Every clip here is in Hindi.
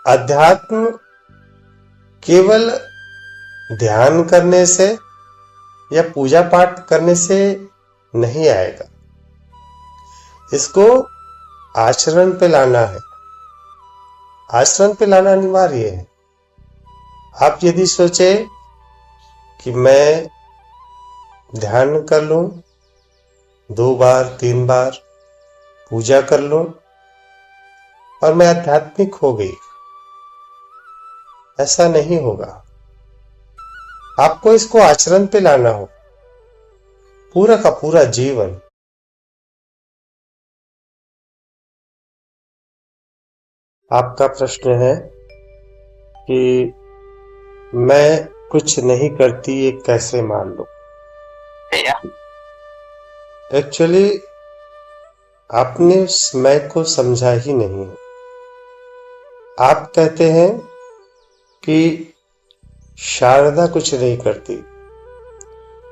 अध्यात्म केवल ध्यान करने से या पूजा पाठ करने से नहीं आएगा, इसको आचरण पे लाना है। आचरण पे लाना अनिवार्य है। आप यदि सोचे कि मैं ध्यान कर लूं, 2 बार 3 बार पूजा कर लूं और मैं आध्यात्मिक हो गई, ऐसा नहीं होगा। आपको इसको आचरण पे लाना हो, पूरा का पूरा जीवन। आपका प्रश्न है कि मैं कुछ नहीं करती, ये कैसे मान लो। एक्चुअली आपने उस मैं को समझा ही नहीं। आप कहते हैं कि शारदा कुछ नहीं करती,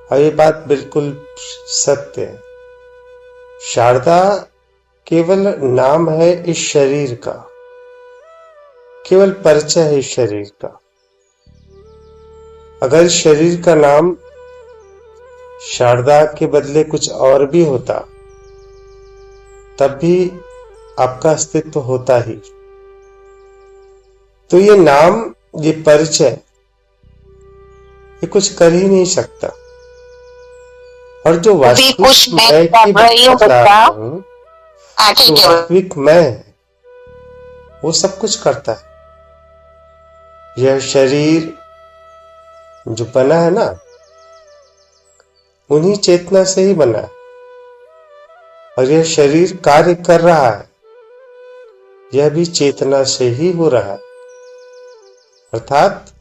और ये बात बिल्कुल सत्य है। शारदा केवल नाम है इस शरीर का, केवल परिचय है इस शरीर का। अगर शरीर का नाम शारदा के बदले कुछ और भी होता, तब भी आपका अस्तित्व होता ही। तो ये नाम, ये परिचय, ये कुछ कर ही नहीं सकता। और जो वास्तविक मैं की बात कर रहा हूं, तो वास्तविक मैं है, वो सब कुछ करता है। यह शरीर जो बना है ना, उन्हीं चेतना से ही बना है, और यह शरीर कार्य कर रहा है, यह भी चेतना से ही हो रहा है। अर्थात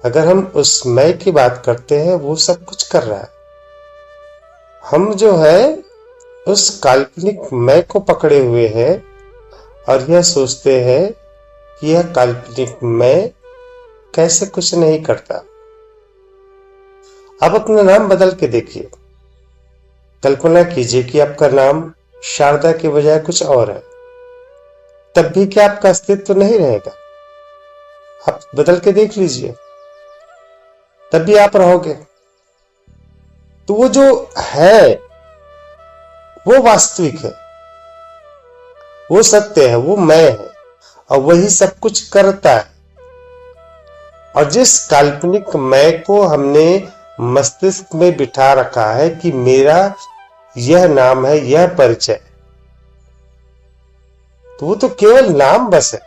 अगर हम उस मैं की बात करते हैं, वो सब कुछ कर रहा है। हम जो है उस काल्पनिक मैं को पकड़े हुए हैं और यह सोचते हैं कि यह काल्पनिक मैं कैसे कुछ नहीं करता। आप अपना नाम बदल के देखिए। कल्पना कीजिए कि आपका नाम शारदा के बजाय कुछ और है, तब भी क्या आपका अस्तित्व नहीं रहेगा? आप बदल के देख लीजिए, तब भी आप रहोगे। तो वो जो है वो वास्तविक है, वो सत्य है, वो मैं है, और वही सब कुछ करता है। और जिस काल्पनिक मैं को हमने मस्तिष्क में बिठा रखा है कि मेरा यह नाम है, यह परिचय, तो वो तो केवल नाम बस है,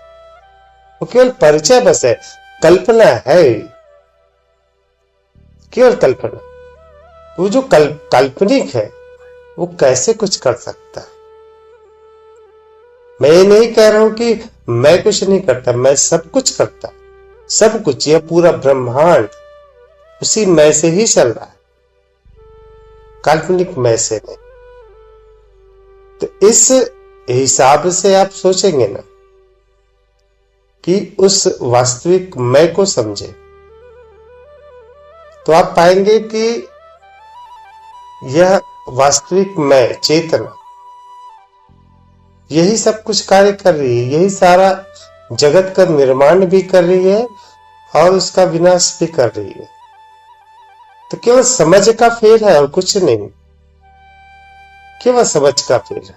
वो केवल परिचय बस है, कल्पना है, केवल कल्पना। वो जो काल्पनिक है, वो कैसे कुछ कर सकता है? मैं ये नहीं कह रहा हूं कि मैं कुछ नहीं करता, मैं सब कुछ करता, सब कुछ। यह पूरा ब्रह्मांड उसी मैं से ही चल रहा है, काल्पनिक मैं से नहीं। तो इस हिसाब से आप सोचेंगे ना कि उस वास्तविक मैं को समझे, तो आप पाएंगे कि यह वास्तविक मैं, चेतना, यही सब कुछ कार्य कर रही है, यही सारा जगत का निर्माण भी कर रही है और उसका विनाश भी कर रही है। तो केवल समझ का फेर है और कुछ नहीं, केवल समझ का फेर है।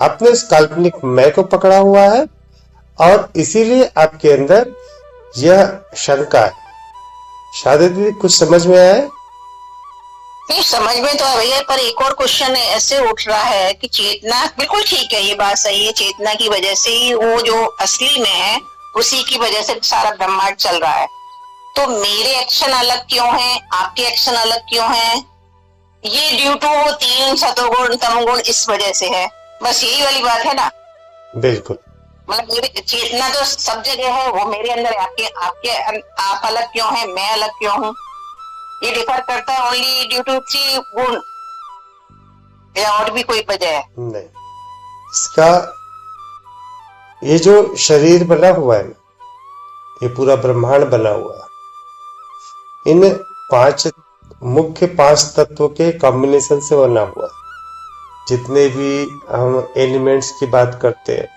आपने उस काल्पनिक मैं को पकड़ा हुआ है और इसीलिए आपके अंदर यह शंका है। शादी दीदी, कुछ समझ में आया? नहीं, समझ में तो आ रही है, पर एक और क्वेश्चन ऐसे उठ रहा है कि चेतना, बिल्कुल ठीक है, ये बात सही है, चेतना की वजह से ही वो जो असली में है, उसी की वजह से सारा ब्रह्मांड चल रहा है। तो मेरे एक्शन अलग क्यों हैं, आपके एक्शन अलग क्यों हैं? ये ड्यू टू 3 सतोगुण तमोगुण इस वजह से है, बस यही वाली बात है ना। बिल्कुल, मतलब मेरी चेतना तो सब जगह है, वो मेरे अंदर है, आपके आप अलग क्यों हैं, मैं अलग क्यों हूँ? ये डिफर करता है ओनली ड्यू टू 3 गुण, या और भी कोई वजह है? नहीं, इसका ये जो शरीर बना हुआ है, ये पूरा ब्रह्मांड बना हुआ है, इन 5 मुख्य 5 तत्वों के कॉम्बिनेशन से बना हुआ है। जितने भी हम एलिमेंट्स की बात करते हैं,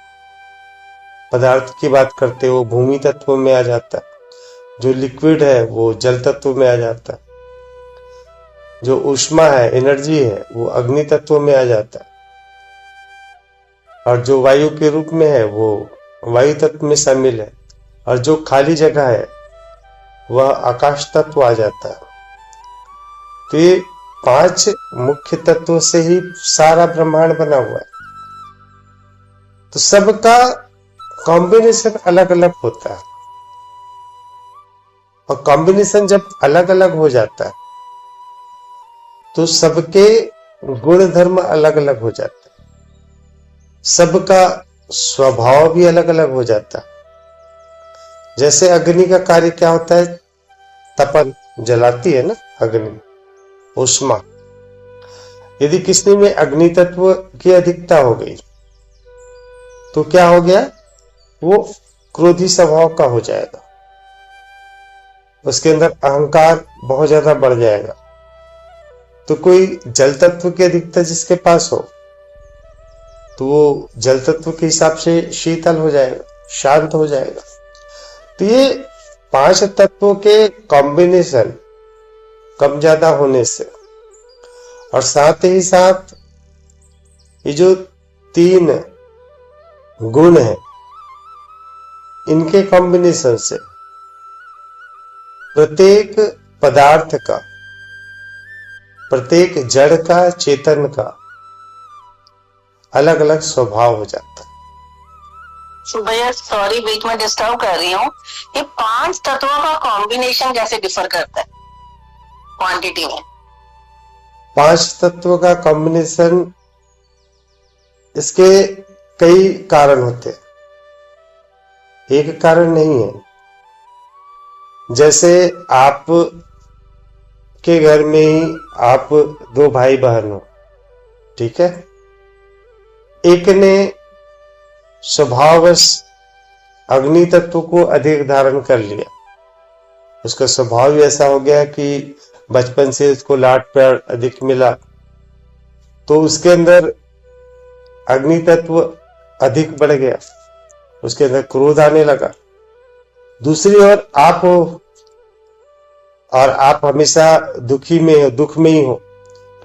पदार्थ की बात करते हैं वो भूमि तत्व में आ जाता है, जो लिक्विड है वो जल तत्व में आ जाता है, जो ऊष्मा है, एनर्जी है, वो अग्नि तत्व में आ जाता है, और जो वायु के रूप में है वो वायु तत्व में शामिल है, और जो खाली जगह है वह आकाश तत्व आ जाता है। तो ये 5 मुख्य तत्वों से ही सारा ब्रह्मांड बना हुआ है। तो सबका कॉम्बिनेशन अलग अलग होता है, और कॉम्बिनेशन जब अलग अलग हो जाता है तो सबके गुण धर्म अलग अलग हो जाते हैं, सबका स्वभाव भी अलग अलग हो जाता है। जैसे अग्नि का कार्य क्या होता है, तपन, जलाती है ना अग्नि, ऊष्मा। यदि किसी में अग्नि तत्व की अधिकता हो गई तो क्या हो गया, वो क्रोधी स्वभाव का हो जाएगा, उसके अंदर अहंकार बहुत ज्यादा बढ़ जाएगा। तो कोई जल तत्व की अधिकता जिसके पास हो तो वो जल तत्व के हिसाब से शीतल हो जाएगा, शांत हो जाएगा। तो ये 5 तत्वों के कॉम्बिनेशन कम ज्यादा होने से, और साथ ही साथ ये जो 3 गुण है इनके कॉम्बिनेशन से प्रत्येक पदार्थ का, प्रत्येक जड़ का, चेतन का अलग अलग स्वभाव हो जाता है। भैया सॉरी बीच में डिस्टर्ब कर रही हूँ, ये 5 तत्वों का कॉम्बिनेशन कैसे डिफर करता है क्वांटिटी में? 5 तत्वों का कॉम्बिनेशन, इसके कई कारण होते हैं, एक कारण नहीं है। जैसे आप के घर में ही आप 2 भाई बहन हो, ठीक है, एक ने स्वभाववश अग्नि तत्व को अधिक धारण कर लिया, उसका स्वभाव ही ऐसा हो गया कि बचपन से उसको लाड प्यार अधिक मिला, तो उसके अंदर अग्नि तत्व अधिक बढ़ गया, उसके अंदर क्रोध आने लगा। दूसरी ओर आप हो और आप हमेशा दुखी में हो, दुख में ही हो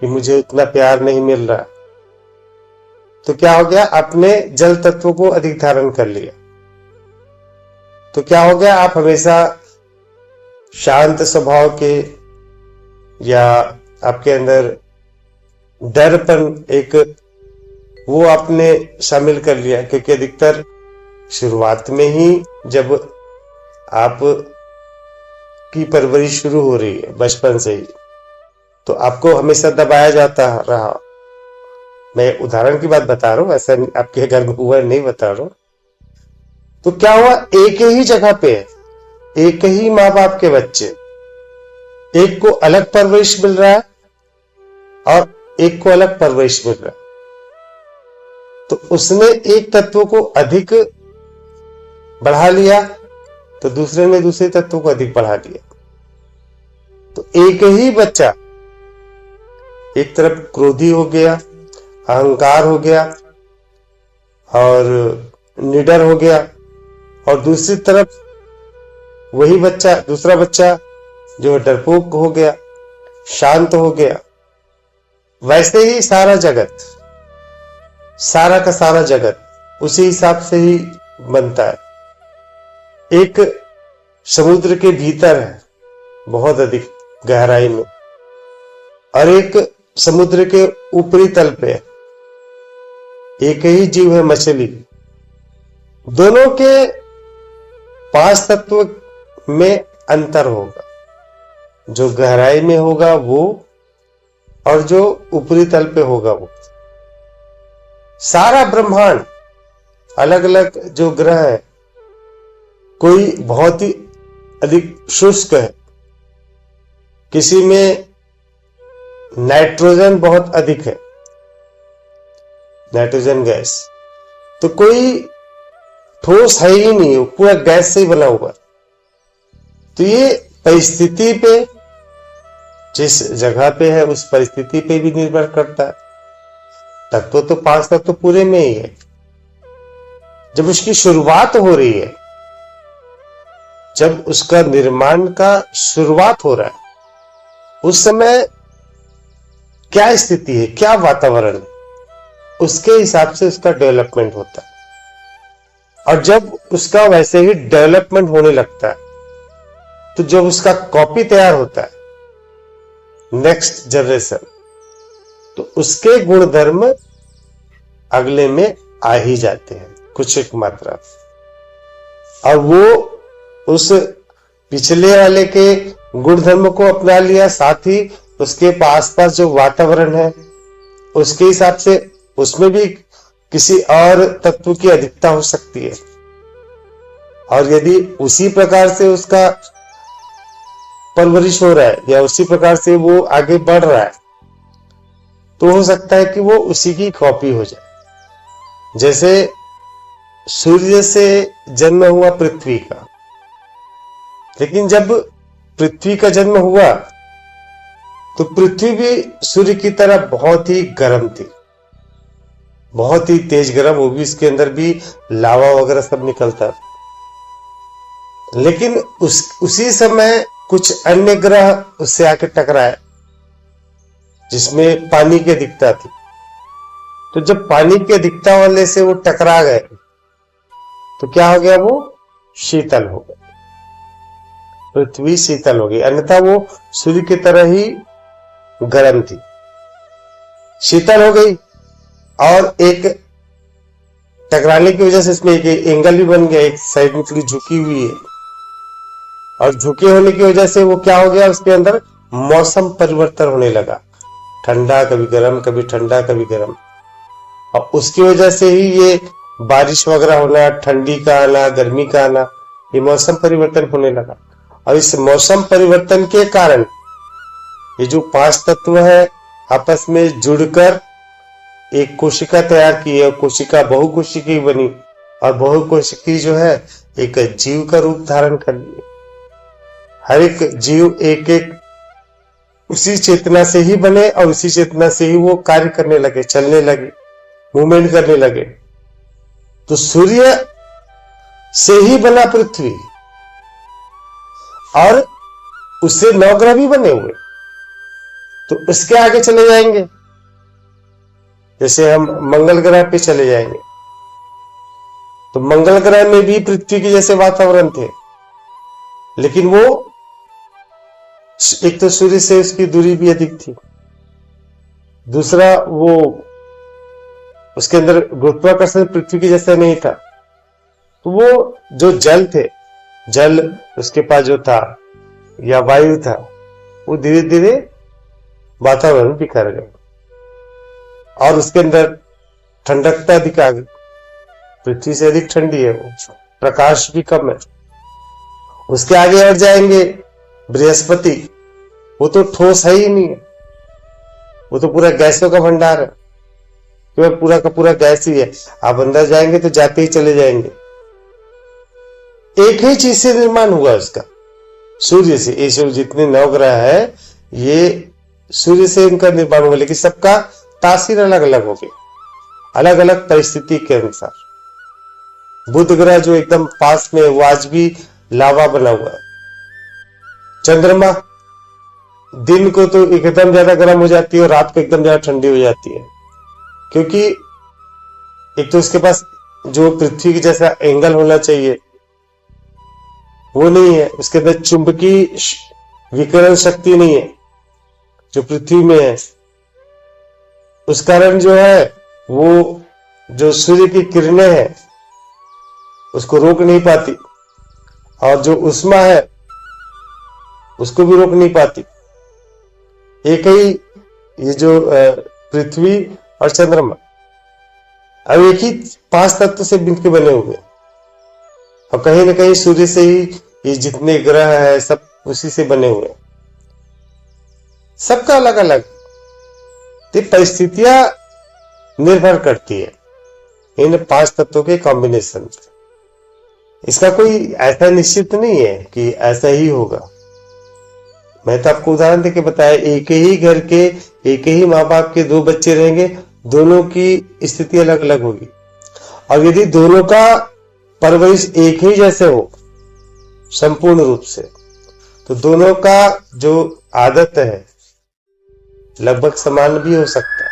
कि मुझे उतना प्यार नहीं मिल रहा, तो क्या हो गया, आपने जल तत्व को अधिक धारण कर लिया। तो क्या हो गया, आप हमेशा शांत स्वभाव के, या आपके अंदर डरपन एक वो आपने शामिल कर लिया, क्योंकि अधिकतर शुरुआत में ही जब आप की परवरिश शुरू हो रही है बचपन से ही, तो आपको हमेशा दबाया जाता रहा। मैं उदाहरण की बात बता रहा हूं, ऐसा आपके घर में हुआ नहीं बता रहा हूं। तो क्या हुआ, एक ही जगह पे एक ही माँ बाप के बच्चे, एक को अलग परवरिश मिल रहा है और एक को अलग परवरिश मिल रहा है, तो उसने एक तत्व को अधिक बढ़ा लिया तो दूसरे ने दूसरे तत्व को अधिक बढ़ा लिया। तो एक ही बच्चा एक तरफ क्रोधी हो गया, अहंकार हो गया और निडर हो गया, और दूसरी तरफ वही बच्चा, दूसरा बच्चा जो डरपोक हो गया, शांत हो गया। वैसे ही सारा जगत, सारा का सारा जगत उसी हिसाब से ही बनता है। एक समुद्र के भीतर है बहुत अधिक गहराई में, और एक समुद्र के ऊपरी तल पे है, एक ही जीव है मछली। दोनों के 5 तत्व में अंतर होगा, जो गहराई में होगा वो, और जो ऊपरी तल पे होगा वो। सारा ब्रह्मांड अलग अलग जो ग्रह है, कोई बहुत ही अधिक शुष्क है, किसी में नाइट्रोजन बहुत अधिक है, नाइट्रोजन गैस, तो कोई ठोस है ही नहीं, पूरा गैस से ही बना हुआ। तो ये परिस्थिति पे, जिस जगह पे है उस परिस्थिति पे भी निर्भर करता है। तत्व तो 5 तत्व पूरे में ही है, जब उसकी शुरुआत हो रही है, जब उसका निर्माण का शुरुआत हो रहा है, उस समय क्या स्थिति है, क्या वातावरण है, उसके हिसाब से उसका डेवलपमेंट होता है। और जब उसका वैसे ही डेवलपमेंट होने लगता है, तो जब उसका कॉपी तैयार होता है नेक्स्ट जनरेशन, तो उसके गुणधर्म अगले में आ ही जाते हैं कुछ एक मात्रा, और वो उस पिछले वाले के गुणधर्म को अपना लिया, साथ ही उसके आसपास जो वातावरण है उसके हिसाब से उसमें भी किसी और तत्व की अधिकता हो सकती है। और यदि उसी प्रकार से उसका परवरिश हो रहा है या उसी प्रकार से वो आगे बढ़ रहा है, तो हो सकता है कि वो उसी की कॉपी हो जाए। जैसे सूर्य से जन्म हुआ पृथ्वी का, लेकिन जब पृथ्वी का जन्म हुआ तो पृथ्वी भी सूर्य की तरह बहुत ही गर्म थी, बहुत ही तेज गर्म, वो भी इसके अंदर भी लावा वगैरह सब निकलता था। लेकिन उसी समय कुछ अन्य ग्रह उससे आके टकराए जिसमें पानी की अधिकता थी। तो जब पानी की अधिकता वाले से वो टकरा गए तो क्या हो गया, वो शीतल हो गए, पृथ्वी शीतल हो गई, अन्यथा वो सूर्य की तरह ही गर्म थी, शीतल हो गई। और एक टकराने की वजह से इसमें एक एंगल भी बन गया, एक साइड में थोड़ी झुकी हुई है, और झुके होने की वजह से वो क्या हो गया, उसके अंदर मौसम परिवर्तन होने लगा, ठंडा कभी गर्म, कभी ठंडा कभी गर्म, और उसकी वजह से ही ये बारिश वगैरह होना, ठंडी का आना, गर्मी का आना, ये मौसम परिवर्तन होने लगा। और इस मौसम परिवर्तन के कारण ये जो 5 तत्व है आपस में जुड़कर एक कोशिका तैयार की है, कोशिका बहुकोशिकी बनी, और बहुकोशिकी जो है एक जीव का रूप धारण कर लिए। हर एक जीव एक एक उसी चेतना से ही बने और उसी चेतना से ही वो कार्य करने लगे, चलने लगे, मूवमेंट करने लगे। तो सूर्य से ही बना पृथ्वी, और उससे 9 ग्रह भी बने हुए। तो उसके आगे चले जाएंगे, जैसे हम मंगल ग्रह पे चले जाएंगे, तो मंगल ग्रह में भी पृथ्वी के जैसे वातावरण थे, लेकिन वो एक तो सूर्य से उसकी दूरी भी अधिक थी, दूसरा वो उसके अंदर गुरुत्वाकर्षण पृथ्वी के जैसा नहीं था। तो वो जो जल थे, जल उसके पास जो था या वायु था, वो धीरे धीरे वातावरण बिखर गए और उसके अंदर ठंडकता अधिक आ गई, पृथ्वी से अधिक ठंडी है वो, प्रकाश भी कम है। उसके आगे और जाएंगे बृहस्पति, वो तो ठोस है ही नहीं है, वो तो पूरा गैसों का भंडार है, तो पूरा का पूरा गैस ही है। आप अंदर जाएंगे तो जाते ही चले जाएंगे। एक ही चीज से निर्माण हुआ उसका, सूर्य से। ये सब जितने 9 ग्रह है ये सूर्य से इनका निर्माण हुआ, लेकिन सबका तासीर अलग अलग हो गया, अलग अलग परिस्थिति के अनुसार। बुध ग्रह जो एकदम पास में है वो आज भी लावा बना हुआ है। चंद्रमा दिन को तो एकदम ज्यादा गर्म हो जाती है और रात को एकदम ज्यादा ठंडी हो जाती है, क्योंकि एक तो उसके पास जो पृथ्वी की जैसा एंगल होना चाहिए वो नहीं है, उसके अंदर चुंबकीय विकिरण शक्ति नहीं है जो पृथ्वी में है। उस कारण जो है वो जो सूर्य की किरणें हैं उसको रोक नहीं पाती, और जो उष्मा है उसको भी रोक नहीं पाती। एक ही ये जो पृथ्वी और चंद्रमा अब एक ही 5 तत्व से मिलकर बने हुए, और कहीं ना कहीं सूर्य से ही ये जितने ग्रह है सब उसी से बने हुए, सबका अलग अलग परिस्थितियां निर्भर करती है इन 5 तत्वों के कॉम्बिनेशन। इसका कोई ऐसा निश्चित नहीं है कि ऐसा ही होगा। मैं तो आपको उदाहरण देके बताया, एक ही घर के एक ही माँ बाप के 2 बच्चे रहेंगे, दोनों की स्थिति अलग अलग होगी। और यदि दोनों का परवरिश एक ही जैसे हो संपूर्ण रूप से, तो दोनों का जो आदत है लगभग समान भी हो सकता है।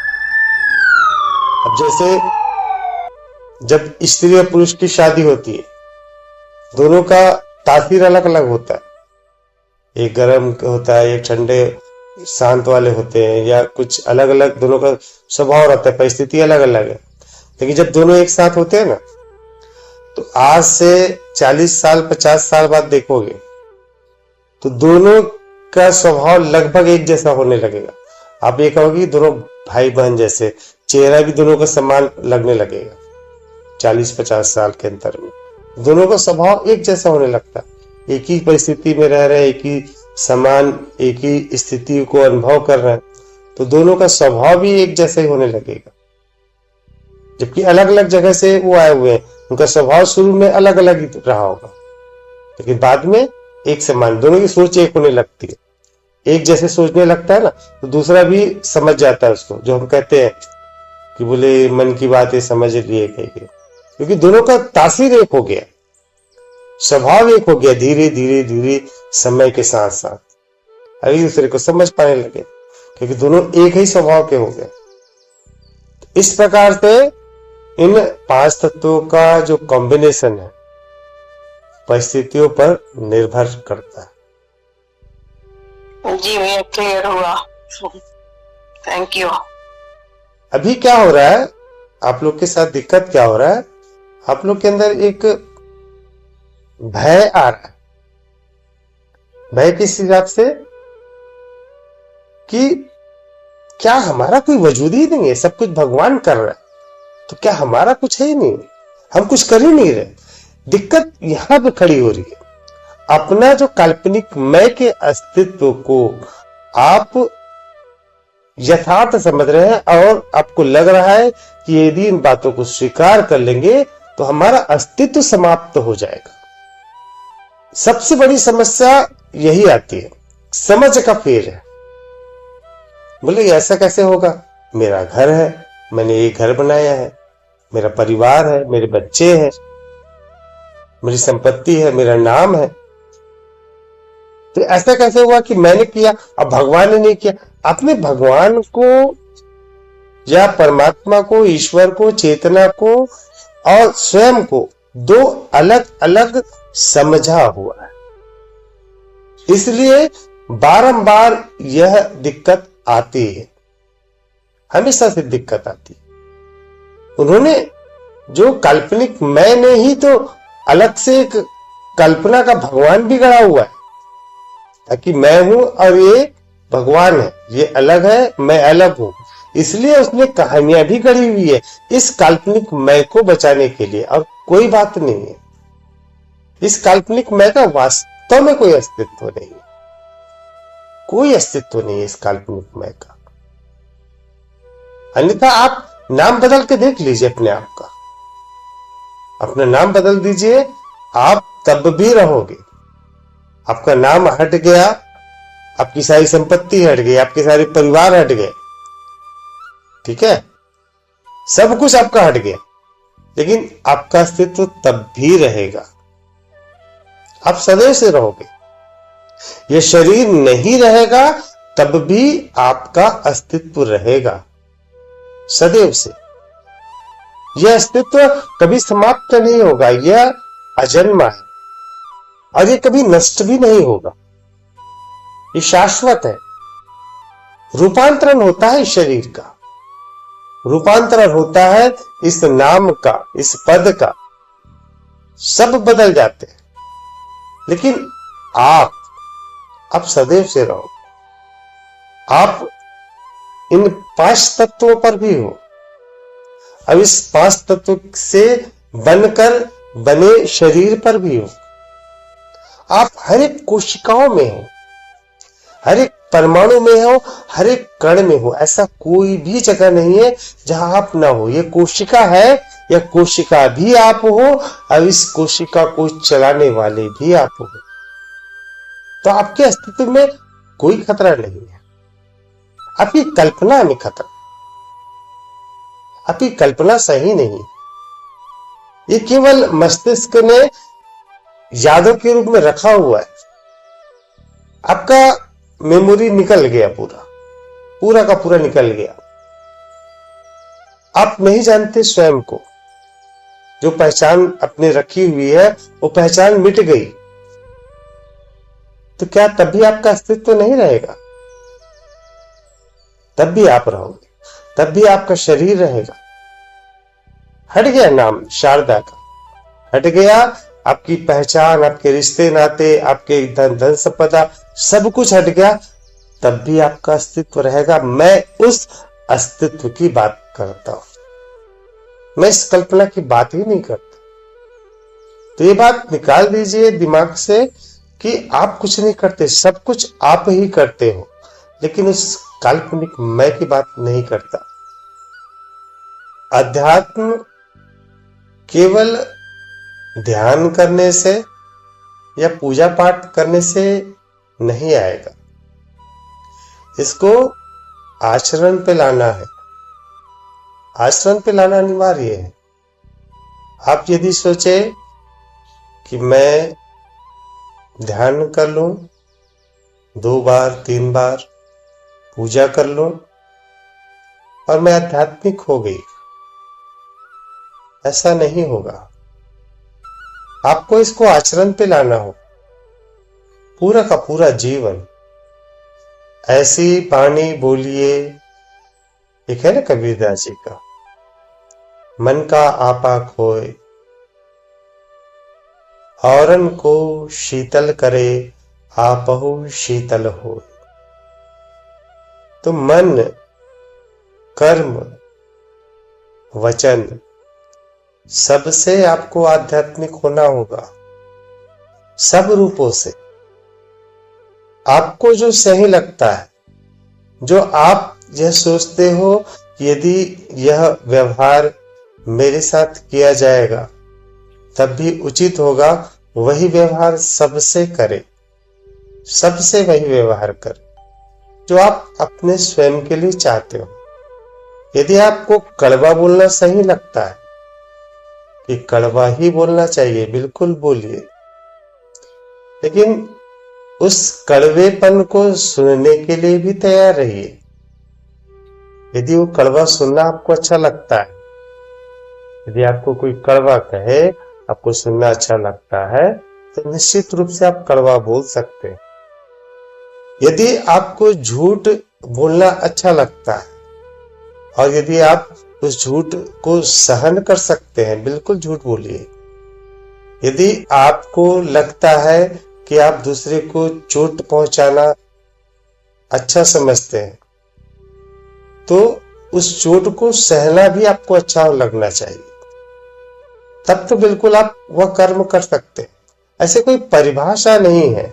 अब जैसे जब स्त्री और पुरुष की शादी होती है, दोनों का तासीर अलग अलग होता है। एक गर्म होता है, एक ठंडे शांत वाले होते हैं, या कुछ अलग अलग दोनों का स्वभाव रहता है, परिस्थिति अलग अलग है। लेकिन जब दोनों एक साथ होते हैं ना, तो आज से 40 साल 50 साल बाद देखोगे तो दोनों का स्वभाव लगभग एक जैसा होने लगेगा। आप ये कहोगे दोनों भाई बहन जैसे, चेहरा भी दोनों का समान लगने लगेगा। 40-50 साल के अंतर में दोनों का स्वभाव एक जैसा होने लगता है। एक ही परिस्थिति में रह रहे हैं, एक ही समान, एक ही स्थिति को अनुभव कर रहे हैं, तो दोनों का स्वभाव भी एक जैसा ही होने लगेगा। जबकि अलग अलग जगह से वो आए हुए हैं, उनका स्वभाव शुरू में अलग अलग ही रहा होगा, लेकिन बाद में एक समान, दोनों की सोच एक होने लगती है। एक जैसे सोचने लगता है ना, तो दूसरा भी समझ जाता है उसको, जो हम कहते हैं कि बोले मन की बात है समझ लिए कहिए, क्योंकि दोनों का तासीर एक हो गया, स्वभाव एक हो गया। धीरे धीरे धीरे समय के साथ साथ एक दूसरे को समझ पाने लगे, क्योंकि दोनों एक ही स्वभाव के हो गए। इस प्रकार से इन 5 तत्वों का जो कॉम्बिनेशन है परिस्थितियों पर निर्भर करता है। जी भैया क्लियर हुआ, थैंक यू। अभी क्या हो रहा है, आप लोग के साथ दिक्कत क्या हो रहा है, आप लोग के अंदर एक भय आ रहा है। भय किस हिसाब से कि क्या हमारा कोई वजूद ही नहीं है, सब कुछ भगवान कर रहा है, तो क्या हमारा कुछ है ही नहीं, हम कुछ कर ही नहीं रहे। दिक्कत यहां पे खड़ी हो रही है, अपना जो काल्पनिक मैं के अस्तित्व को आप यथार्थ समझ रहे हैं, और आपको लग रहा है कि यदि इन बातों को स्वीकार कर लेंगे तो हमारा अस्तित्व समाप्त हो जाएगा। सबसे बड़ी समस्या यही आती है, समझ का फेर है। बोले ऐसा कैसे होगा, मेरा घर है, मैंने ये घर बनाया है, मेरा परिवार है, मेरे बच्चे हैं, मेरी संपत्ति है, मेरा नाम है, तो ऐसा कैसे हुआ कि मैंने किया अब भगवान ने नहीं किया। आपने भगवान को या परमात्मा को, ईश्वर को, चेतना को और स्वयं को दो अलग अलग समझा हुआ है, इसलिए बारंबार यह दिक्कत आती है, हमेशा से दिक्कत आती है। उन्होंने जो काल्पनिक मैं ने ही तो अलग से एक कल्पना का भगवान भी गढ़ा हुआ है, ताकि मैं हूं और ये भगवान है, ये अलग है, मैं अलग हूं, इसलिए उसने कहानियां भी गढ़ी हुई है इस काल्पनिक मैं को बचाने के लिए। और कोई बात नहीं है, इस काल्पनिक मैं का वास्तव में कोई अस्तित्व नहीं है, कोई अस्तित्व नहीं है इस काल्पनिक मैं का। अन्यथा आप नाम बदल के देख लीजिए अपने आप का, अपना नाम बदल दीजिए, आप तब भी रहोगे। आपका नाम हट गया, आपकी सारी संपत्ति हट गई, आपके सारे परिवार हट गए, ठीक है, सब कुछ आपका हट गया, लेकिन आपका अस्तित्व तब भी रहेगा, आप सदैव से रहोगे। यह शरीर नहीं रहेगा तब भी आपका अस्तित्व रहेगा सदैव से। यह अस्तित्व कभी समाप्त नहीं होगा, यह अजन्मा है और ये कभी नष्ट भी नहीं होगा, ये शाश्वत है। रूपांतरण होता है इस शरीर का, रूपांतरण होता है इस नाम का, इस पद का, सब बदल जाते हैं, लेकिन आप सदैव से रहो। आप इन 5 तत्वों पर भी हो, अब इस 5 तत्व से बनकर बने शरीर पर भी हो। आप हर एक कोशिकाओं में हो, हर एक परमाणु में हो, हर एक कण में हो, ऐसा कोई भी जगह नहीं है जहां आप ना हो। यह कोशिका है, यह कोशिका भी आप हो, अब इस कोशिका को चलाने वाले भी आप हो, तो आपके अस्तित्व में कोई खतरा नहीं है। आपकी कल्पना में खतरा, आपकी कल्पना सही नहीं, ये केवल मस्तिष्क ने यादों के रूप में रखा हुआ है। आपका मेमोरी निकल गया, पूरा का पूरा निकल गया। आप नहीं जानते स्वयं को, जो पहचान अपने रखी हुई है वो पहचान मिट गई, तो क्या तब भी आपका अस्तित्व नहीं रहेगा? तब भी आप रहोगे, तब भी आपका शरीर रहेगा। हट गया नाम शारदा का, हट गया आपकी पहचान, आपके रिश्ते नाते, आपके धन संपदा, सब कुछ हट गया, तब भी आपका अस्तित्व रहेगा। मैं उस अस्तित्व की बात करता हूं, मैं इस कल्पना की बात ही नहीं करता। तो ये बात निकाल दीजिए दिमाग से कि आप कुछ नहीं करते, सब कुछ आप ही करते हो, लेकिन उस काल्पनिक मैं की बात नहीं करता। अध्यात्म केवल ध्यान करने से या पूजा पाठ करने से नहीं आएगा, इसको आचरण पे लाना है। आचरण पे लाना अनिवार्य है। आप यदि सोचे कि मैं ध्यान कर लूं, 2 बार 3 बार पूजा कर लूं और मैं आध्यात्मिक हो गई, ऐसा नहीं होगा। आपको इसको आचरण पे लाना हो, पूरा का पूरा जीवन। ऐसी वाणी बोलिए, एक है ना कबीरदास जी का, मन का आपा खोए, औरन को शीतल करे, आपहु शीतल होए। तो मन, कर्म, वचन, सबसे आपको आध्यात्मिक होना होगा, सब रूपों से। आपको जो सही लगता है, जो आप यह सोचते हो कि यदि यह व्यवहार मेरे साथ किया जाएगा तब भी उचित होगा, वही व्यवहार सबसे करे, सबसे वही व्यवहार करे जो आप अपने स्वयं के लिए चाहते हो। यदि आपको कड़वा बोलना सही लगता है कि कड़वा ही बोलना चाहिए, बिल्कुल बोलिए, लेकिन उस कड़वेपन को सुनने के लिए भी तैयार रहिए। यदि वो कड़वा सुनना आपको अच्छा लगता है, यदि आपको कोई कड़वा कहे आपको सुनना अच्छा लगता है, तो निश्चित रूप से आप कड़वा बोल सकते हैं। यदि आपको झूठ बोलना अच्छा लगता है और यदि आप उस झूठ को सहन कर सकते हैं, बिल्कुल झूठ बोलिए। यदि आपको लगता है कि आप दूसरे को चोट पहुंचाना अच्छा समझते हैं, तो उस चोट को सहना भी आपको अच्छा लगना चाहिए, तब तो बिल्कुल आप वह कर्म कर सकते हैं। ऐसे कोई परिभाषा नहीं है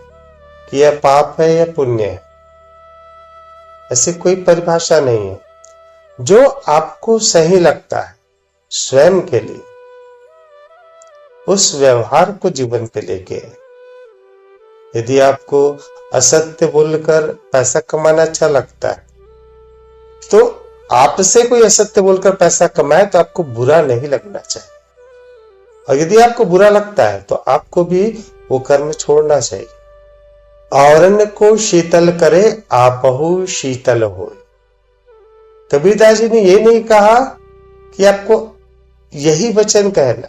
कि यह पाप है या पुण्य है, ऐसे कोई परिभाषा नहीं है। जो आपको सही लगता है स्वयं के लिए, उस व्यवहार को जीवन पे लेके। यदि आपको असत्य बोलकर पैसा कमाना अच्छा लगता है, तो आपसे कोई असत्य बोलकर पैसा कमाए तो आपको बुरा नहीं लगना चाहिए, और यदि आपको बुरा लगता है तो आपको भी वो कर्म छोड़ना चाहिए। औरन को शीतल करे, आपहु शीतल होए। कबीरदास जी ने ये नहीं कहा कि आपको यही वचन कहना।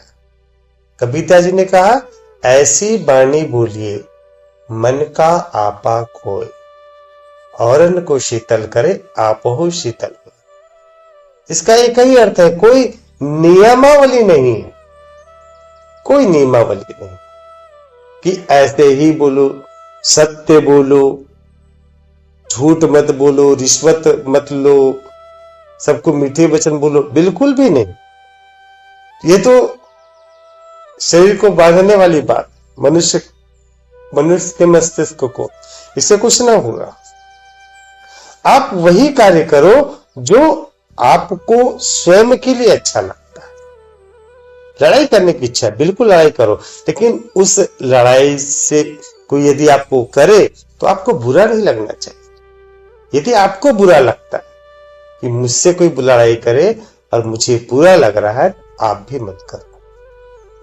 कबीरदास जी ने कहा, ऐसी वाणी बोलिए मन का आपा खोए, औरन को शीतल करे, आपहु शीतल होए। इसका एक ही अर्थ है, कोई नियमावली नहीं है, कोई नियमावली नहीं कि ऐसे ही बोलो, सत्य बोलो, झूठ मत बोलो, रिश्वत मत लो, सबको मीठे वचन बोलो, बिल्कुल भी नहीं। ये तो शरीर को बांधने वाली बात, मनुष्य के मस्तिष्क को, इससे कुछ ना होगा। आप वही कार्य करो जो आपको स्वयं के लिए अच्छा लगता है। लड़ाई करने की इच्छा, बिल्कुल लड़ाई करो, लेकिन उस लड़ाई से कोई यदि आपको करे तो आपको बुरा नहीं लगना चाहिए। यदि आपको बुरा लगता है कि मुझसे कोई लड़ाई करे और मुझे बुरा लग रहा है, आप भी मत करो।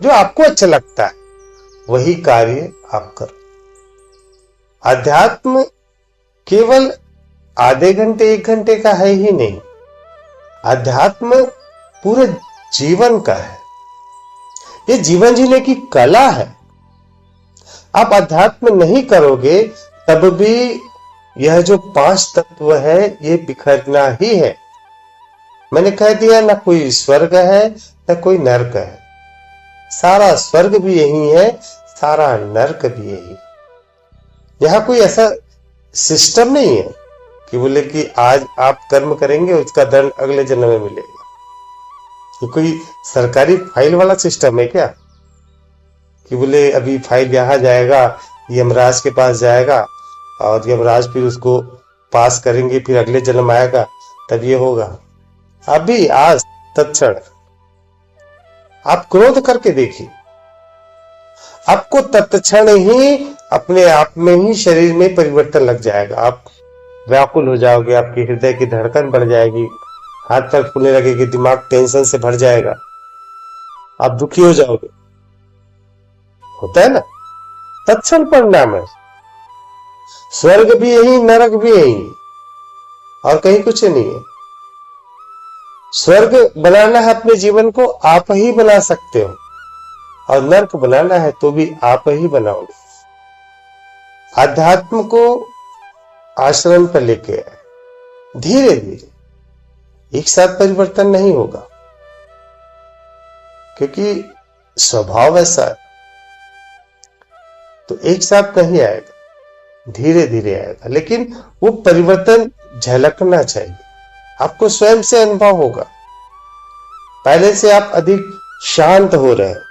जो आपको अच्छा लगता है वही कार्य आप करो। अध्यात्म केवल आधे घंटे 1 घंटे का है ही नहीं, अध्यात्म पूरे जीवन का है। ये जीवन जीने की कला है। आप अध्यात्म नहीं करोगे तब भी यह जो 5 तत्व है ये बिखरना ही है। मैंने कह दिया ना कोई स्वर्ग है ना कोई नरक है। सारा स्वर्ग भी यही है, सारा नरक भी यही। यहां कोई ऐसा सिस्टम नहीं है कि बोले कि आज आप कर्म करेंगे उसका दंड अगले जन्म में मिलेगा। ये कोई सरकारी फाइल वाला सिस्टम है क्या कि बोले अभी फाइल यहां जाएगा, यमराज के पास जाएगा और यमराज फिर उसको पास करेंगे, फिर अगले जन्म आएगा तब ये होगा। अभी आज तत्क्षण आप क्रोध करके देखिए, आपको तत्क्षण ही अपने आप में ही शरीर में परिवर्तन लग जाएगा। आप व्याकुल हो जाओगे, आपकी हृदय की धड़कन बढ़ जाएगी, हाथ पैर फूलने लगेगी, दिमाग टेंशन से भर जाएगा, आप दुखी हो जाओगे। होता है ना, तत्क्षण परिणाम है। स्वर्ग भी यही, नरक भी यही, और कहीं कुछ नहीं है। स्वर्ग बनाना है अपने जीवन को, आप ही बना सकते हो, और नरक बनाना है तो भी आप ही बनाओगे। अध्यात्म को आश्रम पर लेके आए, धीरे धीरे, एक साथ परिवर्तन नहीं होगा क्योंकि स्वभाव ऐसा है, तो एक साथ नहीं आएगा, धीरे धीरे आएगा। लेकिन वो परिवर्तन झलकना चाहिए, आपको स्वयं से अनुभव होगा। पहले से आप अधिक शांत हो रहे हैं,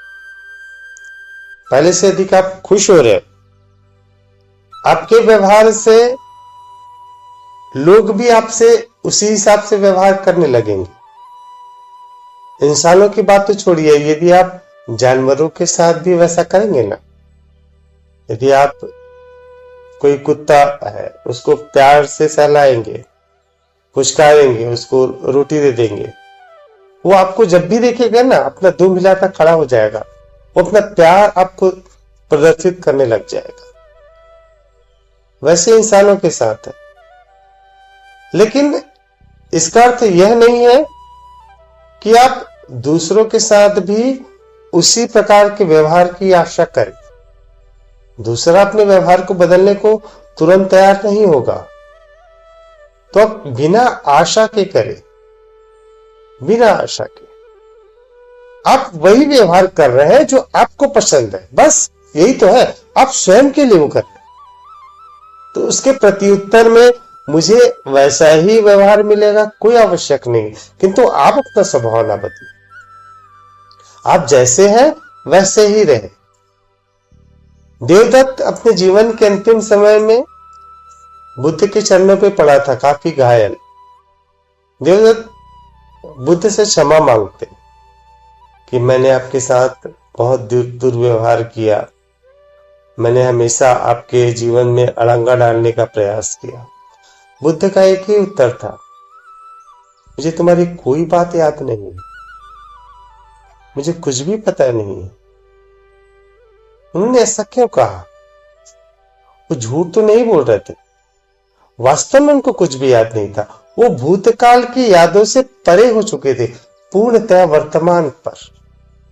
पहले से अधिक आप खुश हो रहे हैं, आपके व्यवहार से लोग भी आपसे उसी हिसाब से व्यवहार करने लगेंगे। इंसानों की बात तो छोड़िए, यदि आप जानवरों के साथ भी वैसा करेंगे ना, यदि आप कोई कुत्ता है उसको प्यार से सहलाएंगे, पुचकारेंगे, उसको रोटी दे देंगे, वो आपको जब भी देखेगा ना अपना दुम हिलाता खड़ा हो जाएगा, वो अपना प्यार आपको प्रदर्शित करने लग जाएगा। वैसे इंसानों के साथ है। लेकिन इसका अर्थ यह नहीं है कि आप दूसरों के साथ भी उसी प्रकार के व्यवहार की आशा करें। दूसरा अपने व्यवहार को बदलने को तुरंत तैयार नहीं होगा, तो आप बिना आशा के करें, बिना आशा के। आप वही व्यवहार कर रहे हैं जो आपको पसंद है, बस यही तो है। आप स्वयं के लिए वो कर रहे हैं, तो उसके प्रत्युत्तर में मुझे वैसा ही व्यवहार मिलेगा कोई आवश्यक नहीं। किंतु आप अपना स्वभाव ना बदलें, आप जैसे हैं वैसे ही रहे। देवदत्त अपने जीवन के अंतिम समय में बुद्ध के चरणों पे पड़ा था, काफी घायल। देवदत्त बुद्ध से क्षमा मांगते कि मैंने आपके साथ बहुत दुर्व्यवहार किया, मैंने हमेशा आपके जीवन में अड़ंगा डालने का प्रयास किया। बुद्ध का एक ही उत्तर था, मुझे तुम्हारी कोई बात याद नहीं है, मुझे कुछ भी पता नहीं है। उन्होंने ऐसा क्यों कहा? वो झूठ तो नहीं बोल रहे थे, वास्तव में उनको कुछ भी याद नहीं था। वो भूतकाल की यादों से परे हो चुके थे, पूर्णतः वर्तमान पर।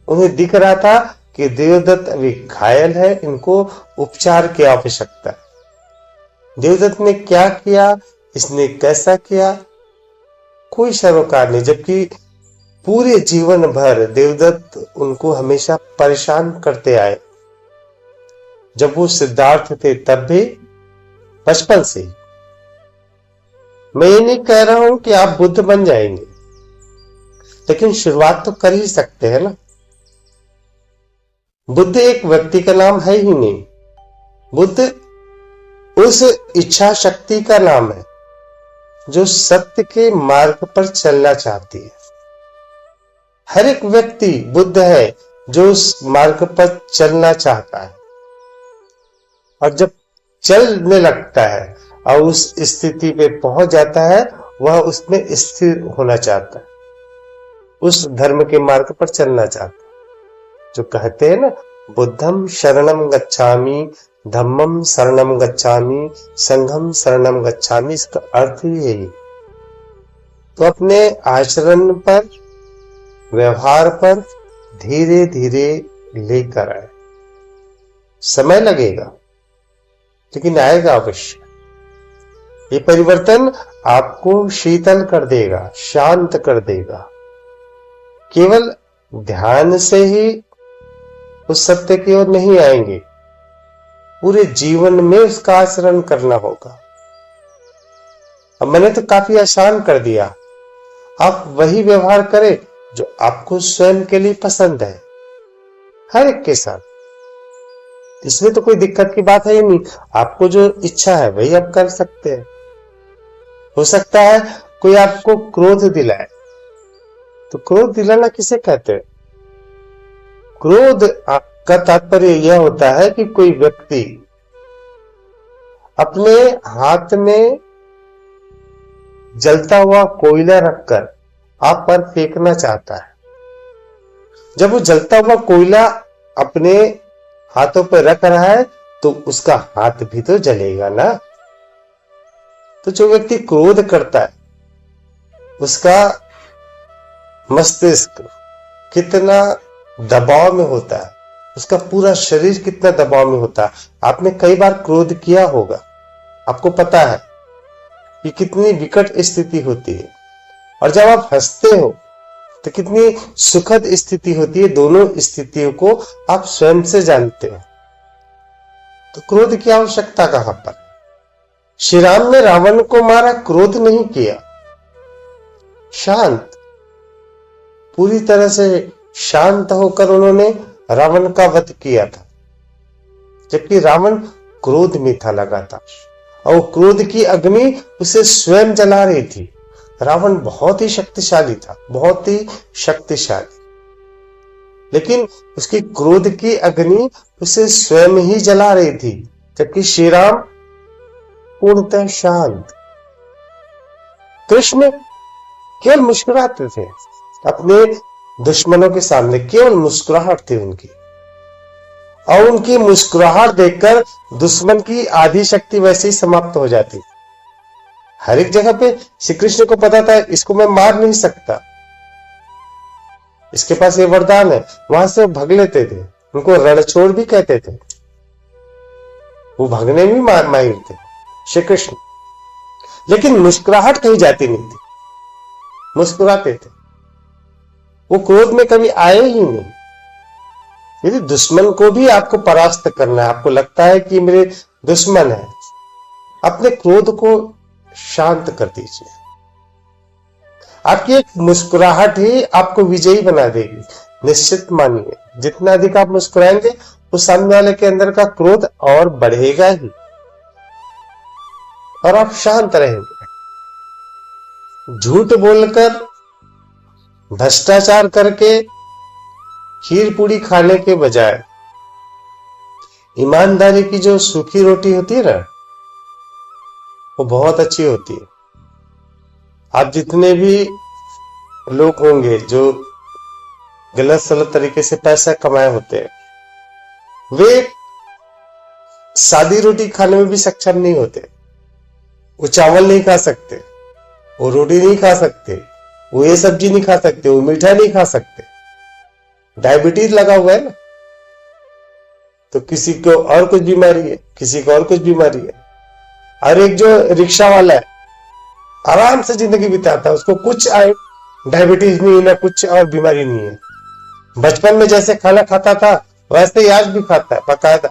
उन्हें दिख रहा था कि देवदत्त अभी घायल है, इनको उपचार की आवश्यकता है। देवदत्त ने क्या किया, इसने कैसा किया, कोई सरोकार नहीं। जबकि पूरे जीवन भर देवदत्त उनको हमेशा परेशान करते आए। जब वो सिद्धार्थ थे तब भी, बचपन से। मैं ये नहीं कह रहा हूं कि आप बुद्ध बन जाएंगे, लेकिन शुरुआत तो कर ही सकते हैं ना। बुद्ध एक व्यक्ति का नाम है ही नहीं, बुद्ध उस इच्छा शक्ति का नाम है जो सत्य के मार्ग पर चलना चाहती है। हर एक व्यक्ति बुद्ध है जो उस मार्ग पर चलना चाहता है, और जब चलने लगता है और उस स्थिति पे पहुंच जाता है, वह उसमें स्थिर होना चाहता है, उस धर्म के मार्ग पर चलना चाहता है। जो कहते हैं ना, बुद्धम शरणम गच्छामि, धम्मम शरणम गच्छामि, संघम शरणम गच्छामि, इसका अर्थ ही यही। तो अपने आचरण पर, व्यवहार पर धीरे धीरे लेकर आए। समय लगेगा लेकिन आएगा अवश्य। ये परिवर्तन आपको शीतल कर देगा, शांत कर देगा। केवल ध्यान से ही उस सत्य की ओर नहीं आएंगे, पूरे जीवन में उसका आचरण करना होगा। अब मैंने तो काफी आसान कर दिया, आप वही व्यवहार करें जो आपको स्वयं के लिए पसंद है, हर एक के साथ। इसमें तो कोई दिक्कत की बात है ही नहीं। आपको जो इच्छा है वही आप कर सकते हैं। हो सकता है कोई आपको क्रोध दिलाए, तो क्रोध दिलाना किसे कहते हैं? क्रोध का तात्पर्य यह होता है कि कोई व्यक्ति अपने हाथ में जलता हुआ कोयला रखकर आप पर फेंकना चाहता है। जब वो जलता हुआ कोयला अपने हाथों पर रख रहा है तो उसका हाथ भी तो जलेगा ना। तो जो व्यक्ति क्रोध करता है उसका मस्तिष्क कितना दबाव में होता है, उसका पूरा शरीर कितना दबाव में होता है। आपने कई बार क्रोध किया होगा, आपको पता है कि कितनी विकट स्थिति होती है। और जब आप हंसते हो तो कितनी सुखद स्थिति होती है। दोनों स्थितियों को आप स्वयं से जानते हो। तो क्रोध की आवश्यकता कहां पर? श्री राम ने रावण को मारा, क्रोध नहीं किया, शांत, पूरी तरह से शांत होकर उन्होंने रावण का वध किया था। जबकि रावण क्रोध में था लगातार और क्रोध की अग्नि उसे स्वयं जला रही थी। रावण बहुत ही शक्तिशाली था, बहुत ही शक्तिशाली, लेकिन उसकी क्रोध की अग्नि उसे स्वयं ही जला रही थी। जबकि श्री राम पूर्णतः शांत। कृष्ण केवल मुस्कुराते थे अपने दुश्मनों के सामने, केवल मुस्कुराहट थी उनकी। और उनकी मुस्कुराहट देखकर दुश्मन की आधी शक्ति वैसे ही समाप्त हो जाती। हर एक जगह पे श्री कृष्ण को पता था इसको मैं मार नहीं सकता, इसके पास ये वरदान है। वहां से वो भाग लेते थे, उनको रणछोड़ भी कहते थे। वो भागने में माहिर थे श्री कृष्ण, लेकिन मुस्कुराहट कहीं जाती नहीं थी, मुस्कुराते थे। वो क्रोध में कभी आए ही नहीं। यदि दुश्मन को भी आपको परास्त करना है, आपको लगता है कि मेरे दुश्मन है, अपने क्रोध को शांत कर दीजिए। आपकी एक मुस्कुराहट ही आपको विजयी बना देगी। निश्चित मानिए, जितना अधिक आप मुस्कुराएंगे उस सामने वाले के अंदर का क्रोध और बढ़ेगा ही और आप शांत रहेंगे। झूठ बोलकर, भ्रष्टाचार करके खीर पूरी खाने के बजाय ईमानदारी की जो सूखी रोटी होती है ना, वो बहुत अच्छी होती है। आप जितने भी लोग होंगे जो गलत सलत तरीके से पैसा कमाए होते हैं, वे सादी रोटी खाने में भी सक्षम नहीं होते। वो चावल नहीं खा सकते, वो रोटी नहीं खा सकते, वो ये सब्जी नहीं खा सकते, वो मीठा नहीं खा सकते। डायबिटीज लगा हुआ है ना, तो किसी को और कुछ बीमारी है, किसी को और कुछ बीमारी है। और एक जो रिक्शा वाला है, आराम से जिंदगी बिताता है, उसको कुछ आए डायबिटीज नहीं, ना कुछ और बीमारी नहीं है। बचपन में जैसे खाना खाता था वैसे ही आज भी खाता है बाकायदा।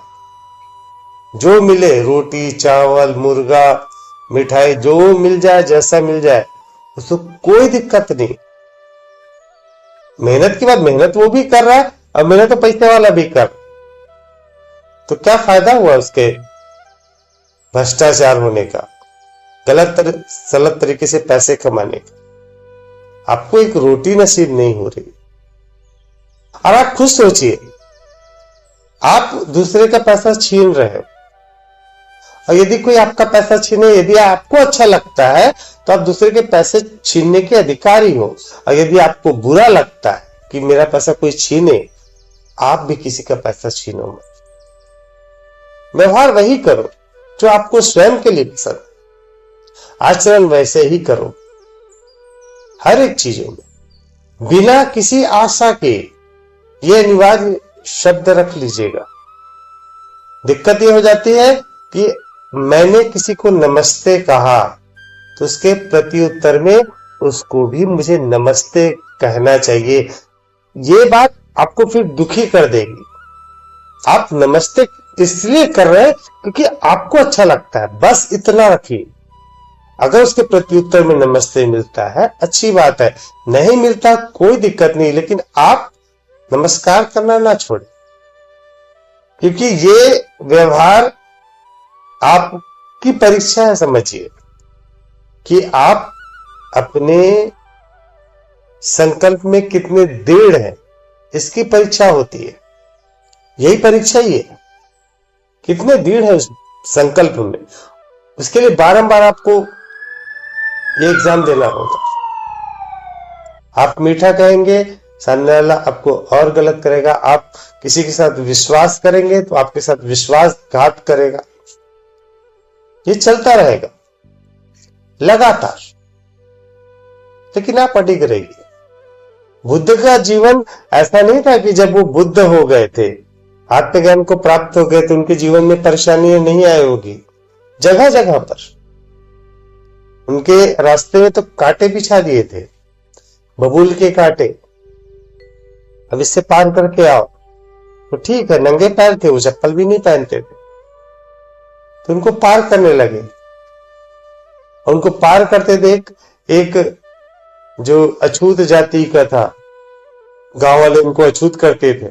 जो मिले, रोटी, चावल, मुर्गा, मिठाई, जो मिल जाए, जैसा मिल जाए, उसको कोई दिक्कत नहीं। मेहनत की बात, मेहनत वो भी कर रहा है और मेहनत तो पैसे वाला भी कर। तो क्या फायदा हुआ उसके भ्रष्टाचार होने का, गलत तरीके से पैसे कमाने का? आपको एक रोटी नसीब नहीं हो रही। और आप खुद सोचिए, आप दूसरे का पैसा छीन रहे हो, और यदि कोई आपका पैसा छीने, यदि आपको अच्छा लगता है तो आप दूसरे के पैसे छीनने के अधिकारी हो। और यदि आपको बुरा लगता है कि मेरा पैसा कोई छीने, आप भी किसी का पैसा छीनो मत। व्यवहार वही करो जो आपको स्वयं के लिए पसंद, आचरण वैसे ही करो हर एक चीजों में, बिना किसी आशा के। ये अनिवार्य शब्द रख लीजिएगा। दिक्कत ये हो जाती है कि मैंने किसी को नमस्ते कहा तो उसके प्रत्युत्तर में उसको भी मुझे नमस्ते कहना चाहिए। ये बात आपको फिर दुखी कर देगी। आप नमस्ते इसलिए कर रहे हैं क्योंकि आपको अच्छा लगता है, बस इतना रखिए। अगर उसके प्रत्युत्तर में नमस्ते मिलता है अच्छी बात है, नहीं मिलता कोई दिक्कत नहीं, लेकिन आप नमस्कार करना ना छोड़ें, क्योंकि ये व्यवहार आपकी परीक्षा है। समझिए कि आप अपने संकल्प में कितने दृढ़ हैं, इसकी परीक्षा होती है। यही परीक्षा ही है, कितने दृढ़ है उस संकल्प में। उसके लिए बारंबार आपको ये एग्जाम देना होगा। आप मीठा कहेंगे, सामने वाला आपको और गलत करेगा। आप किसी के साथ विश्वास करेंगे तो आपके साथ विश्वासघात करेगा। ये चलता रहेगा लगातार, लेकिन आप अडिग रहिए। बुद्ध का जीवन ऐसा नहीं था कि जब वो बुद्ध हो गए थे, आत्मज्ञान को प्राप्त हो गए तो उनके जीवन में परेशानियां नहीं आई होगी। जगह जगह पर उनके रास्ते में तो कांटे बिछा दिए थे, बबूल के कांटे। अब इससे पार करके आओ तो ठीक है, नंगे पैर थे, वो चप्पल भी नहीं पहनते थे, तो उनको पार करने लगे। और उनको पार करते देख एक जो अछूत जाति का था, गांव वाले उनको अछूत करते थे,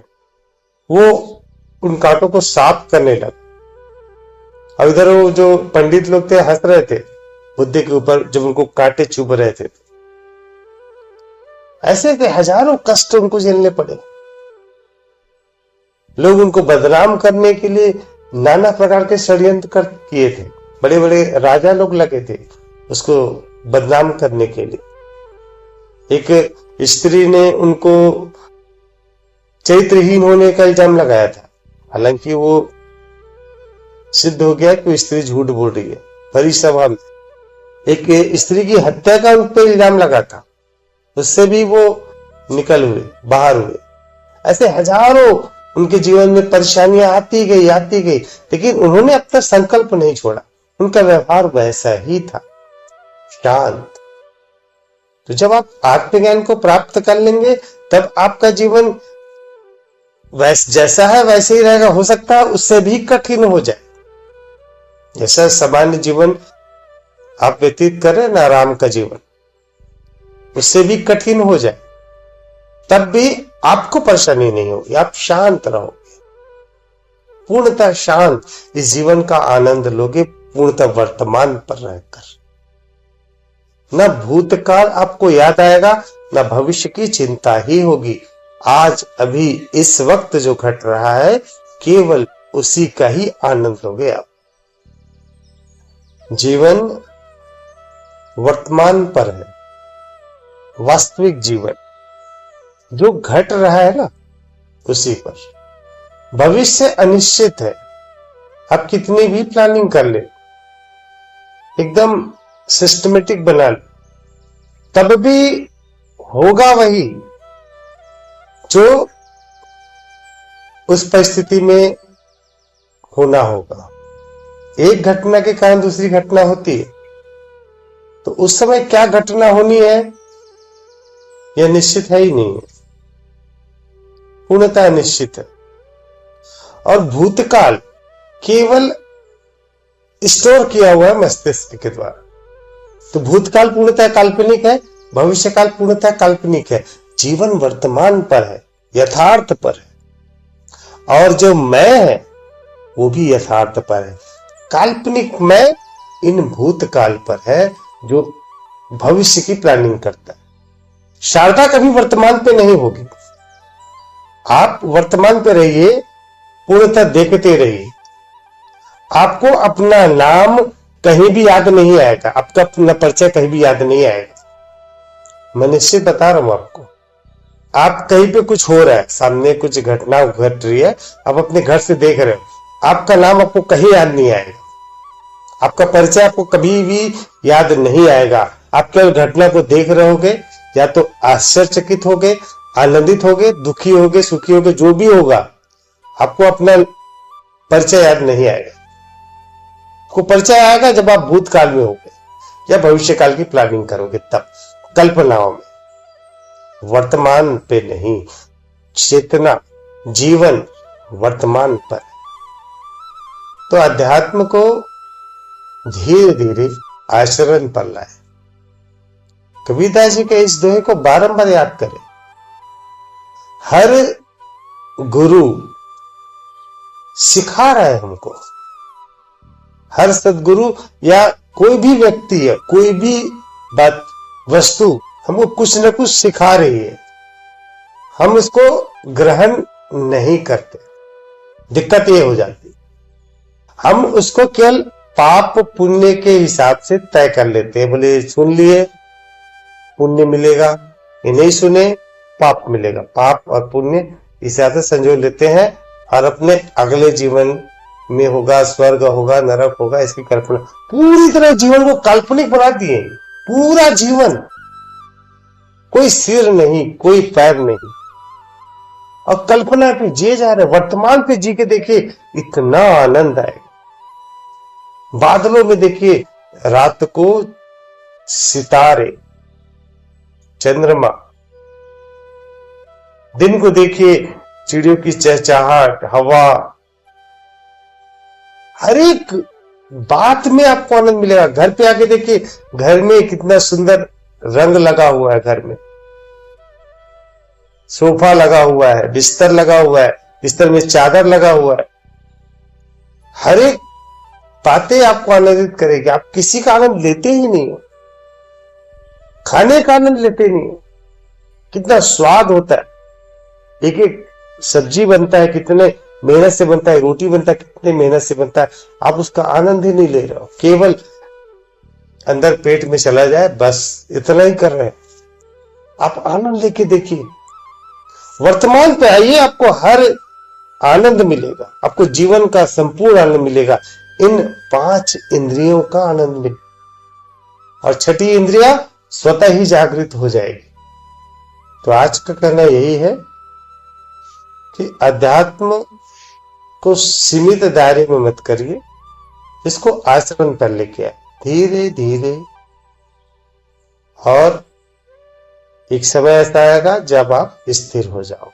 वो उन कांटों को साफ करने लगा। और इधर वो जो पंडित लोग थे हंस रहे थे बुद्ध के ऊपर जब उनको कांटे चुभ रहे थे। ऐसे के हजारों कष्ट उनको झेलने पड़े। लोग उनको बदनाम करने के लिए नाना प्रकार के षड्यंत्र किए थे। बड़े बड़े राजा लोग लगे थे उसको बदनाम करने के लिए। एक स्त्री ने उनको चरित्रहीन होने का इल्जाम लगाया था, हालांकि वो सिद्ध हो गया कि स्त्री झूठ बोल रही है भरी सभा में। एक स्त्री की हत्या का उन पर इल्जाम लगा था, उससे भी वो निकल हुए, बाहर हुए। ऐसे हजारों उनके जीवन में परेशानियां आती गई, लेकिन उन्होंने अपना संकल्प नहीं छोड़ा। उनका व्यवहार वैसा ही था, शांत। तो जब आप आत्मज्ञान को प्राप्त कर लेंगे तब आपका जीवन जैसा है वैसे ही रहेगा। हो सकता है उससे भी कठिन हो जाए, जैसा सामान्य जीवन आप व्यतीत कर रहे हैं ना, आराम का जीवन, उससे भी कठिन हो जाए, तब भी आपको परेशानी नहीं होगी। आप शांत रहोगे, पूर्णतः शांत इस जीवन का आनंद लोगे, पूर्णतः वर्तमान पर रहकर। न भूतकाल आपको याद आएगा, न भविष्य की चिंता ही होगी। आज अभी इस वक्त जो घट रहा है केवल उसी का ही आनंद लोगे आप। जीवन वर्तमान पर है, वास्तविक जीवन जो घट रहा है ना उसी पर। भविष्य अनिश्चित है, आप कितनी भी प्लानिंग कर ले, एकदम सिस्टमेटिक बना ले, तब भी होगा वही जो उस परिस्थिति में होना होगा। एक घटना के कारण दूसरी घटना होती है, तो उस समय क्या घटना होनी है यह निश्चित है ही नहीं है, पूर्णतः निश्चित है। और भूतकाल केवल स्टोर किया हुआ है मस्तिष्क के द्वारा। तो भूतकाल पूर्णतः काल्पनिक है, भविष्यकाल पूर्णतः काल्पनिक है। जीवन वर्तमान पर है, यथार्थ पर है। और जो मैं है वो भी यथार्थ पर है। काल्पनिक मैं इन भूतकाल पर है जो भविष्य की प्लानिंग करता है। शारदा कभी वर्तमान पे नहीं होगी। आप वर्तमान पे रहिए, पूर्णतः देखते रहिए। आपको अपना नाम कहीं भी याद नहीं आएगा, आपका अपना परिचय कहीं भी याद नहीं आएगा। मैं निश्चित बता रहा हूं आपको, आप कहीं पे कुछ हो रहा है, सामने कुछ घटना घट रही है, आप अपने घर से देख रहे हो, आपका नाम आपको कहीं याद नहीं आएगा, आपका परिचय आपको कभी भी याद नहीं आएगा। आप केवल घटना को देख रहे होगे, या तो आश्चर्यचकित होगे, आनंदित होगे, दुखी होगे, सुखी होगे, जो भी होगा, आपको अपना परिचय याद नहीं आएगा। आपको परिचय आएगा जब आप भूतकाल में होगे या भविष्य काल की प्लानिंग करोगे, तब कल्पनाओं में, वर्तमान पे नहीं। चेतना, जीवन वर्तमान पर। तो अध्यात्म को धीरे धीरे आचरण पर लाए। कबीरदास जी के इस दोहे को बारंबार याद करें। हर गुरु सिखा रहा है हमको, हर सदगुरु या कोई भी व्यक्ति है, कोई भी बात, वस्तु हमको कुछ न कुछ सिखा रही है, हम इसको ग्रहण नहीं करते। दिक्कत ये हो जाती, हम उसको केवल पाप पुण्य के हिसाब से तय कर लेते हैं। बोले सुन लिए पुण्य मिलेगा, ये नहीं सुने पाप मिलेगा, पाप और पुण्य इस हिसाब से संजो लेते हैं और अपने अगले जीवन में होगा, स्वर्ग होगा, नरक होगा, इसकी कल्पना, पूरी तरह जीवन को काल्पनिक बना दिए। पूरा जीवन, कोई सिर नहीं, कोई पैर नहीं, और कल्पना पे जिए जा रहे। वर्तमान पे जी के देखिए, इतना आनंद आएगा। बादलों में देखिए रात को सितारे, चंद्रमा, दिन को देखिए चिड़ियों की चहचहाट, हवा, हर एक बात में आपको आनंद मिलेगा। घर पे आके देखिए, घर में कितना सुंदर रंग लगा हुआ है, घर में सोफा लगा हुआ है, बिस्तर लगा हुआ है, बिस्तर में चादर लगा हुआ है। हर एक बातें आपको आनंदित करेगी। आप किसी का आनंद लेते ही नहीं हो, खाने का आनंद लेते नहीं हो। कितना स्वाद होता है, एक एक सब्जी बनता है, कितने मेहनत से बनता है, रोटी बनता है, कितने मेहनत से बनता है, आप उसका आनंद ही नहीं ले रहे हो, केवल अंदर पेट में चला जाए, बस इतना ही कर रहे हैं। आप आनंद लेके देखिए, वर्तमान पे आइए, आपको हर आनंद मिलेगा, आपको जीवन का संपूर्ण आनंद मिलेगा। इन 5 इंद्रियों का आनंद मिलेगा और छठी इंद्रिया स्वतः ही जागृत हो जाएगी। तो आज का कहना यही है कि अध्यात्म को सीमित दायरे में मत करिए, इसको आचरण पर लेके आए धीरे धीरे, और एक समय ऐसा आएगा जब आप स्थिर हो जाओ।